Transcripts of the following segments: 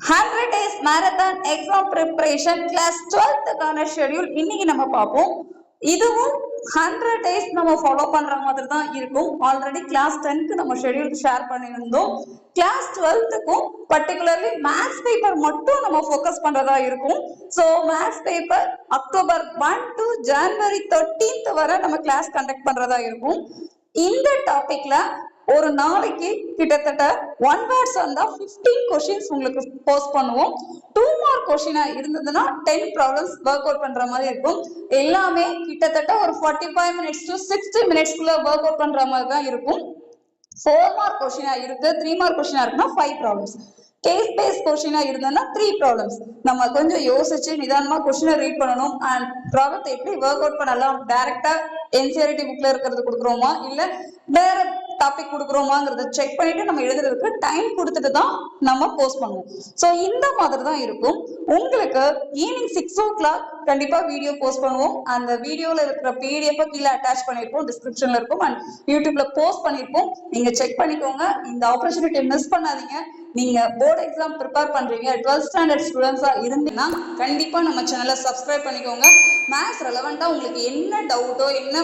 100 days marathon exam preparation class 12th schedule இன்னைக்கு நம்ம பார்ப்போம். இதுவும் 100 days நம்ம ஃபாலோ பண்ற மாதிரி தான் இருக்கும். ஆல்ரெடி கிளாஸ் 10க்கு நம்ம ஷெட்யூல் ஷேர் பண்ணியிருந்தோம். கிளாஸ் 12க்கும் பர்டிகுலர்லி மேத்ஸ் பேப்பர் மட்டும் நம்ம ஃபோக்கஸ் பண்றதா இருக்கும். So maths paper October 1 to January 13th வரை நம்ம கிளாஸ் கண்டக்ட் பண்றதா இருக்கும். இந்த டாபிக்ல ஒரு நாளைக்கு கிட்டத்தட்ட 1 வேர்ட்ஸ் வந்தா 15 கொஸ்டின்ஸ் உங்களுக்கு போஸ்ட் பண்ணுவோம். 2 மார்க் கொஸ்டினா இருந்ததுன்னா 10 ப்ராப்ளம்ஸ் ஒர்க் அவுட் பண்ற மாதிரி இருக்கும். எல்லாமே கிட்டத்தட்ட ஒரு 45 minutes to 60 minutesக்குள்ள ஒர்க் அவுட் பண்ற மாதிரி தான் இருக்கும். 4 மார்க் கொஸ்டினா இருக்கு, 3 மார்க் கொஸ்டினா இருக்குன்னா 5 ப்ராப்ளம்ஸ். கேஸ் பேஸ் கொஸ்டினா இருந்ததுன்னா 3 ப்ராப்ளம்ஸ். நம்ம கொஞ்சம் யோசிச்சு நிதானமா கொஸ்டினை ரீட் பண்ணணும். அண்ட் ப்ராப்ளத்தை எப்படி ஒர்க் அவுட் பண்ணலாம், டைரக்டா என்சிஆர்டி புக்ல இருக்கிறது கொடுக்குறோமா இல்ல வேற டாபிக் கொடுக்குறோமாங்கிறத செக் பண்ணிட்டு நம்ம எழுதுறதுக்கு டைம் கொடுத்துட்டு தான் நம்ம போஸ்ட் பண்ணுவோம். ஸோ இந்த மாதிரி தான் இருக்கும். உங்களுக்கு ஈவினிங் 6 o'clock கண்டிப்பா வீடியோ போஸ்ட் பண்ணுவோம். அந்த வீடியோல இருக்கிற பிடிஎஃப் கீழே அட்டாச் பண்ணிருப்போம், டிஸ்கிரிப்ஷன்ல இருக்கும். அண்ட் யூடியூப்ல போஸ்ட் பண்ணிருப்போம். நீங்க செக் பண்ணிக்கோங்க. இந்த ஆப்பர்ச்சுனிட்டியை மிஸ் பண்ணாதீங்க. நீங்க போர்டு எக்ஸாம் ப்ரிப்பேர் பண்றீங்க, 12th ஸ்டாண்டர்ட் ஸ்டூடெண்ட்ஸா இருந்தீங்கன்னா கண்டிப்பா நம்ம சேனலை சப்ஸ்கிரைப் பண்ணிக்கோங்க. மேத்ஸ் ரெலவெண்டா உங்களுக்கு என்ன டவுட்டோ என்ன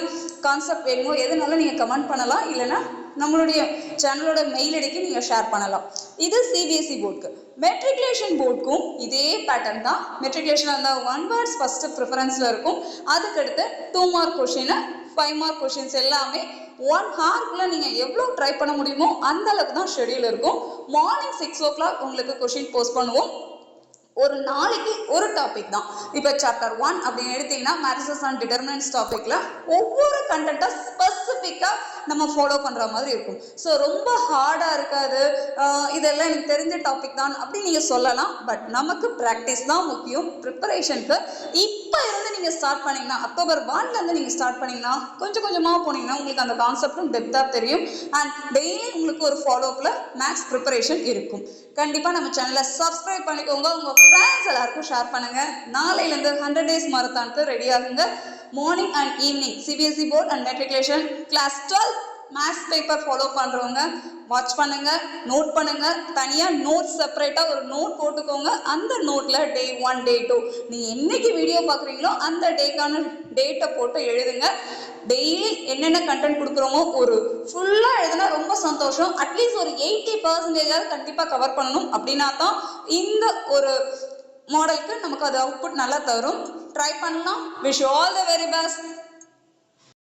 கான்செப்ட் வேணுமோ எதுனாலும் நீங்க கமெண்ட் பண்ணலாம், இல்லைன்னா நம்மளுடைய சேனலோட மெயில் ஐடிக்கு நீங்க ஷேர் பண்ணலாம். இது சிபிஎஸ்இ போர்டுக்கு. மெட்ரிகுலேஷன் போர்டுக்கும் இதே பேட்டர்ன் தான். மெட்ரிகுலேஷன் இருந்தால் 1 வேர்ட்ஸ் ஃபர்ஸ்ட் ப்ரிஃபரன்ஸ்ல இருக்கும். அதுக்கடுத்து 2 மார்க் கொஸ்டின், 5 மார்க் கொஸ்டின்ஸ் எல்லாமே 1 ஹார்க்குள்ள நீங்க எவ்வளவு ட்ரை பண்ண முடியுமோ அந்த அளவுக்கு தான் ஷெட்யூல் இருக்கும். மார்னிங் 6 o'clock உங்களுக்கு கொஸ்டின் போஸ்ட் பண்ணுவோம். ஒரு நாளைக்கு ஒரு டாபிக் தான். இப்போ சாப்டர் 1 அப்படின்னு எடுத்தீங்கன்னா மேட்ரிசஸ் அண்ட் டிட்டர்மினன்ட்ஸ் டாபிக்ல ஒவ்வொரு கண்டென்ட்டா ஸ்பெசிஃபிக்கா நம்ம ஃபாலோ பண்ற மாதிரி இருக்கும். ஸோ ரொம்ப ஹார்டா இருக்காது. இதெல்லாம் எனக்கு தெரிஞ்ச டாபிக் தான் அப்படி நீங்க சொல்லலாம். பட் நமக்கு ப்ராக்டிஸ் தான் முக்கியம். ப்ரிப்பரேஷனுக்கு இப்போ இருந்து நீங்க ஸ்டார்ட் பண்ணீங்கன்னா, அக்டோபர் 1ல இருந்து நீங்க ஸ்டார்ட் பண்ணீங்கன்னா கொஞ்சம் கொஞ்சமா போனீங்கன்னா உங்களுக்கு அந்த கான்செப்டும் டெப்தா தெரியும். அண்ட் டெய்லி உங்களுக்கு ஒரு ஃபாலோஅப்ல மேத்ஸ் ப்ரிப்பரேஷன் இருக்கும். கண்டிப்பா நம்ம சேனலை சப்ஸ்கிரைப் பண்ணிக்கோங்க. உங்க ஃப்ரெண்ட்ஸ் எல்லாருக்கும் ஷேர் பண்ணுங்க. நாளையில இருந்து 100 days மராத்தானுக்கு ரெடி ஆகுங்க. Morning and evening CBSE board and matriculation class 12 maths paper follow பண்றவங்க வாட்ச் பண்ணுங்க, நோட் பண்ணுங்க. தனியா நோட் செப்பரேட்டா ஒரு நோட் போட்டுக்கோங்க. அந்த நோட்ல டே 1 டே 2 நீங்க என்னைக்கு வீடியோ பாக்குறீங்களோ அந்த டேக்கான டேட்டை போட்டு எழுதுங்க. டெய்லி என்னென்ன கண்டென்ட் கொடுக்குறோமோ ஒரு ஃபுல்லா எழுதுனா ரொம்ப சந்தோஷம். அட்லீஸ்ட் ஒரு 80% கண்டிப்பா கவர் பண்ணணும். அப்படின்னா தான் இந்த ஒரு மாடலுக்கு நமக்கு அது அவுட்புட் நல்லா தரும். ட்ரை பண்ணலாம். Wish you all the very best.